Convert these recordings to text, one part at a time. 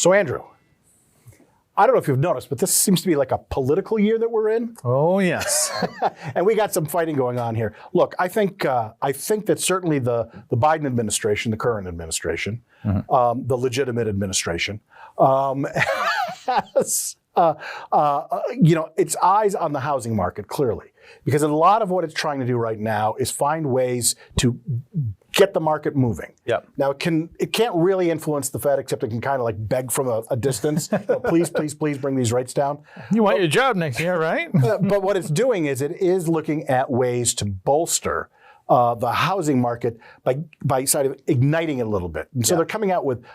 So Andrew, I don't know if you've noticed, but this seems to be like a political year that we're in. Oh, yes. And we got some fighting going on here. Look, I think that certainly the Biden administration, the current administration, the legitimate administration, has its eyes on the housing market clearly, because a lot of what it's trying to do right now is find ways to get the market moving. Yep. Now it can't really influence the Fed, except it can kind of like beg from a distance. Please bring these rates down. You want your job next year, right? But what it's doing is it is looking at ways to bolster the housing market by sort of igniting it a little bit. And so they're coming out with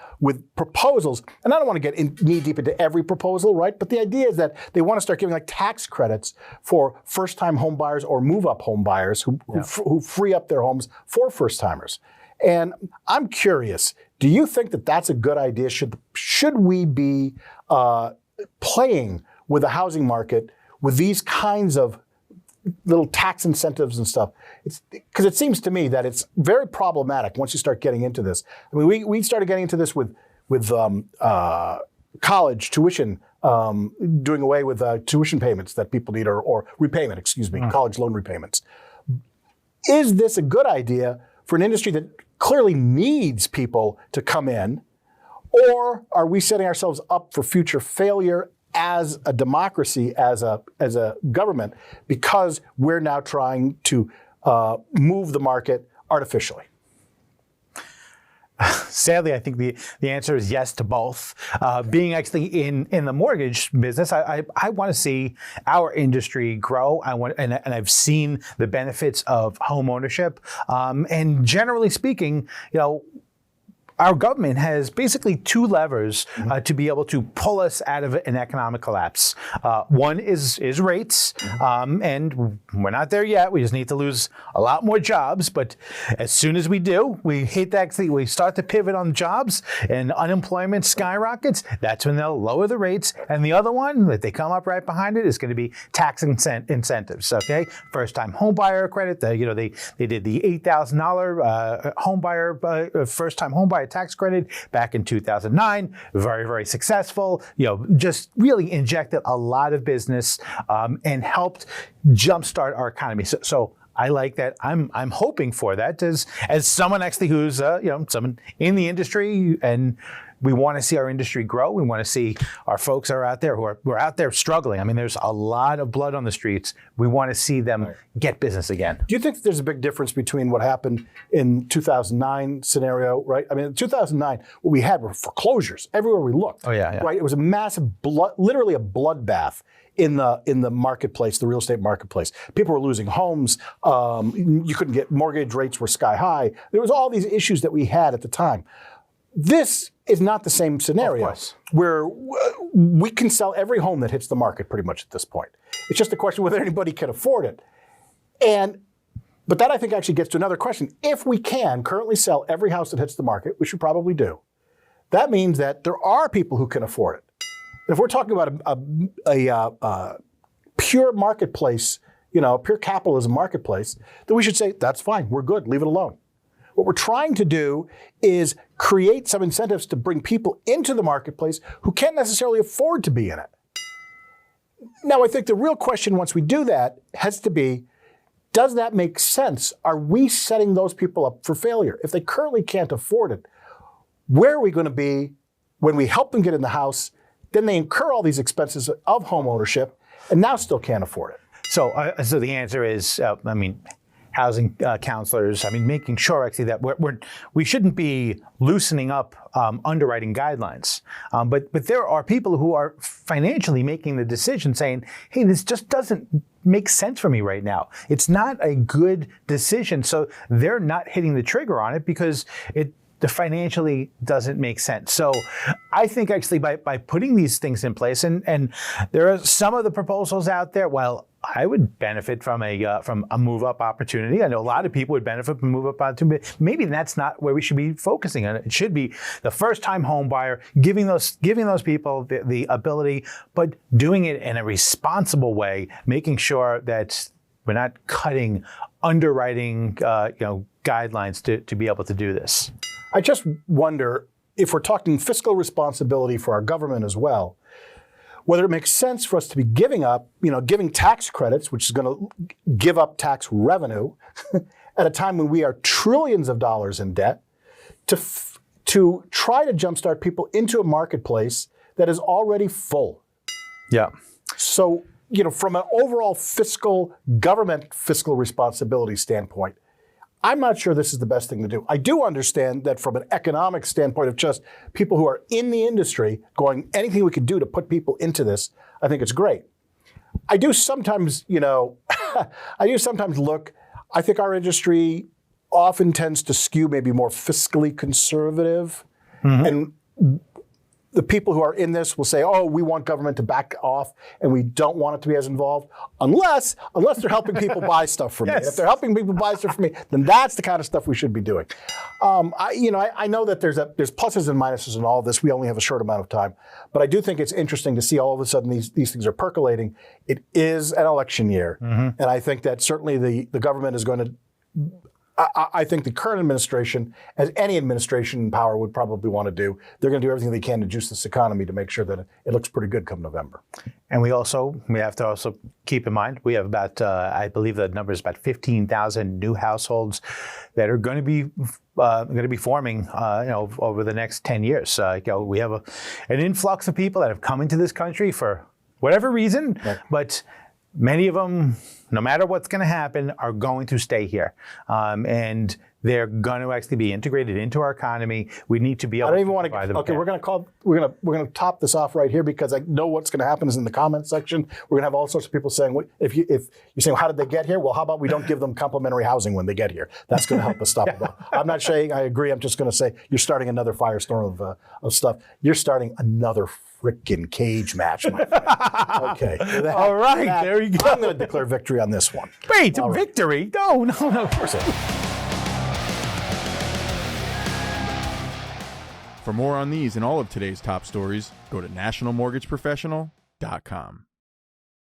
proposals, and I don't want to get knee deep into every proposal, right? But the idea is that they want to start giving like tax credits for first-time home buyers or move-up home buyers who free up their homes for first-timers. And I'm curious, do you think that that's a good idea? Should we be playing with the housing market with these kinds of little tax incentives and stuff? It's because it seems to me that it's very problematic once you start getting into this. I mean, we started getting into this with college tuition, doing away with tuition payments that people need, or repayment, college loan repayments. Is this a good idea for an industry that clearly needs people to come in, or are we setting ourselves up for future failure as a democracy, as a government, because we're now trying to move the market artificially? Sadly, I think the answer is yes to both. Being actually in the mortgage business, I want to see our industry grow. And I've seen the benefits of home ownership. And generally speaking, our government has basically two levers to be able to pull us out of an economic collapse. One is rates, and we're not there yet. We just need to lose a lot more jobs. But as soon as we do, we start to pivot on jobs, and unemployment skyrockets. That's when they'll lower the rates. And the other one that they come up right behind it is going to be tax incentives. Okay, first-time home buyer credit. They did the $8,000 first-time home buyer tax credit back in 2009. Very, very successful. Just really injected a lot of business and helped jumpstart our economy. So I like that. I'm hoping for that as someone actually who's someone in the industry, and we want to see our industry grow. We want to see our folks are out there who are out there struggling. I mean, there's a lot of blood on the streets. We want to see them get business again. Do you think there's a big difference between what happened in 2009 scenario, right? I mean, in 2009, what we had were foreclosures everywhere we looked. Oh yeah. Right. It was a massive literally a bloodbath in the marketplace, the real estate marketplace. People were losing homes. You couldn't get mortgage rates were sky high. There was all these issues that we had at the time. This is not the same scenario where we can sell every home that hits the market pretty much at this point. It's just a question whether anybody can afford it. But that I think actually gets to another question. If we can currently sell every house that hits the market, which we probably do, that means that there are people who can afford it. And if we're talking about a pure marketplace, pure capitalism marketplace, then we should say, that's fine, we're good, leave it alone. What we're trying to do is create some incentives to bring people into the marketplace who can't necessarily afford to be in it. Now, I think the real question once we do that has to be, does that make sense? Are we setting those people up for failure? If they currently can't afford it, where are we going to be when we help them get in the house, then they incur all these expenses of home ownership and now still can't afford it? So the answer is, housing counselors, making sure actually that we shouldn't be loosening up underwriting guidelines. But there are people who are financially making the decision saying, hey, this just doesn't make sense for me right now. It's not a good decision. So they're not hitting the trigger on it because it financially doesn't make sense. So I think actually by putting these things in place, and there are some of the proposals out there, while I would benefit from a move-up opportunity. I know a lot of people would benefit from a move-up opportunity, but maybe that's not where we should be focusing on. It should be the first-time home buyer, giving those people the ability, but doing it in a responsible way, making sure that we're not cutting underwriting guidelines to be able to do this. I just wonder, if we're talking fiscal responsibility for our government as well, whether it makes sense for us to be giving tax credits, which is going to give up tax revenue at a time when we are trillions of dollars in debt, to try to jumpstart people into a marketplace that is already full. Yeah. So, from an overall government fiscal responsibility standpoint, I'm not sure this is the best thing to do. I do understand that from an economic standpoint of just people who are in the industry going, anything we can do to put people into this, I think it's great. I do sometimes, look, I think our industry often tends to skew maybe more fiscally conservative. Mm-hmm. And the people who are in this will say, oh, we want government to back off and we don't want it to be as involved unless they're helping people buy stuff from Yes. me. If they're helping people buy stuff from me, then that's the kind of stuff we should be doing. I know that there's pluses and minuses in all of this. We only have a short amount of time. But I do think it's interesting to see all of a sudden these things are percolating. It is an election year. Mm-hmm. And I think that certainly the government is going to, I think the current administration, as any administration in power would probably want to do, they're going to do everything they can to juice this economy to make sure that it looks pretty good come November. And we have to also keep in mind, we have about, I believe the number is about 15,000 new households that are going to be forming, over the next 10 years. We have an influx of people that have come into this country for whatever reason, right. But many of them, no matter what's going to happen, are going to stay here, and they're going to actually be integrated into our economy. We need to be able. I don't even want to. Okay, we're going to top this off right here because I know what's going to happen is in the comments section. We're going to have all sorts of people saying, if you're saying, how did they get here? Well, how about we don't give them complimentary housing when they get here? That's going to help us stop it. I'm not saying I agree. I'm just going to say you're starting another firestorm of stuff. You're starting another frickin' cage match, my friend. Okay. All right, there you go. I'm going to declare victory on this one. Wait, victory? No, of course not. For more on these and all of today's top stories, go to nationalmortgageprofessional.com.